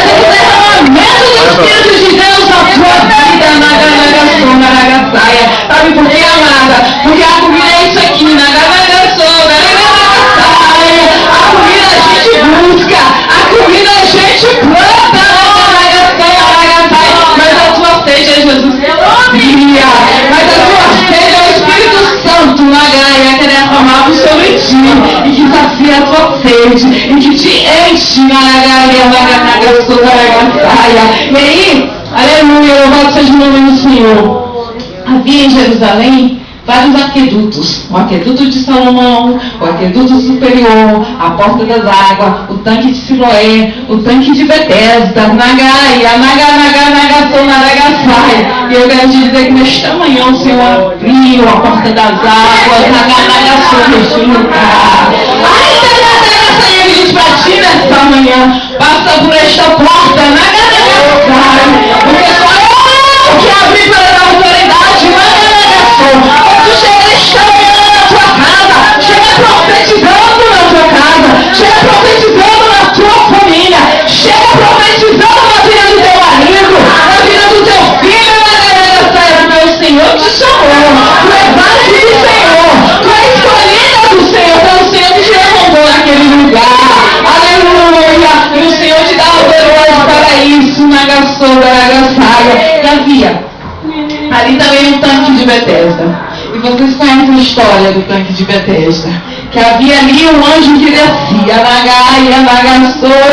derramamento do Espírito de Deus na tua vida, sabe por quê, amada? Porque a comida é isso aqui, a comida a gente busca, a comida a gente planta, mas a tua sede é Jesus Cristo, mas a tua sede é o Espírito Santo, que é derramado sobre ti, e que sacia a tua sede, e que te enche, e aí, aleluia, louvado seja o nome do Senhor. Havia em Jerusalém vários aquedutos, o aqueduto de Salomão, o aqueduto superior, a porta das águas, o tanque de Siloé, o tanque de Betesda, e eu quero te dizer que nesta manhã o Senhor abriu a porta das águas, a gente vai ti nessa manhã, passa por esta porta, porque só eu que abri pela autoridade, quando tu chega nesta manhã na tua casa, chega profetizando na tua casa, chega profetizando na tua família, chega profetizando na vida do teu marido, na vida do teu filho, meu Senhor te chamou, tu é base do Senhor, tu é escolhida do Senhor, pelo Senhor que te levantou naquele lugar, aleluia, e o Senhor te dá autoridade para isso, ali também um tanque de Betesda. E vocês conhecem a história do tanque de Betesda. Que havia ali um anjo que descia,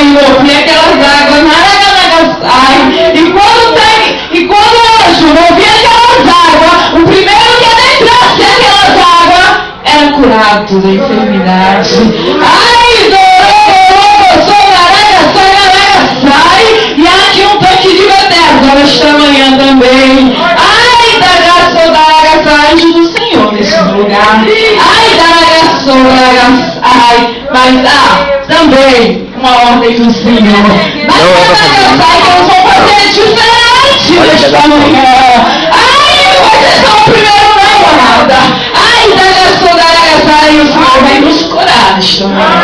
e movia aquelas águas, e quando o anjo movia aquelas águas, o primeiro que adentrasse aquelas águas era curado da enfermidade. E aqui um tanque de Betesda nesta manhã também. Anjo do Senhor nesse lugar. Mas também uma ordem do Senhor. Mas nós vamos fazer diferente nesta manhã. Vocês são o primeiro não, amada. E o Senhor vai nos curar nesta manhã.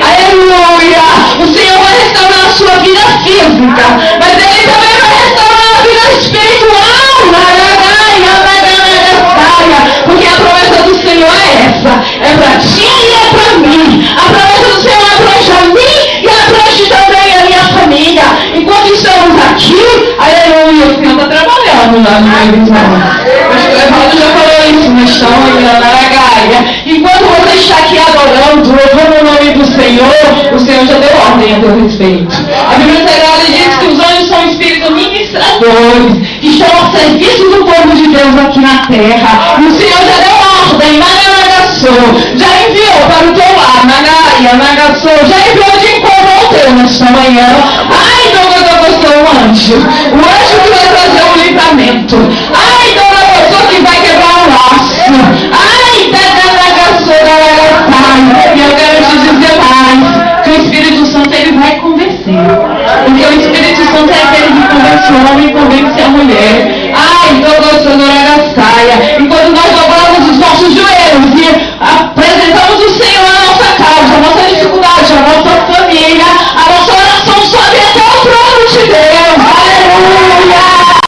Aleluia. O Senhor vai restaurar a sua vida física, mas Ele também vai restaurar a vida espiritual. Porque a promessa do Senhor é essa, é para ti e é para mim. A promessa do Senhor é para mim e é para ti também, a minha família. Enquanto estamos aqui, aleluia, o Senhor está trabalhando lá no meu irmão. O Evaldo já falou isso, nós estamos na Gaia. Enquanto você está aqui adorando, louvando o nome do Senhor, o Senhor já deu ordem a teu respeito. A Bíblia Sagrada diz que os anjos são espíritos ministradores, que estão ao serviço do povo de Deus aqui na terra. E o Senhor já deu ordem, já enviou para o teu lar, já enviou de encontro ao teu nesta manhã. O anjo que vai trazer o livramento.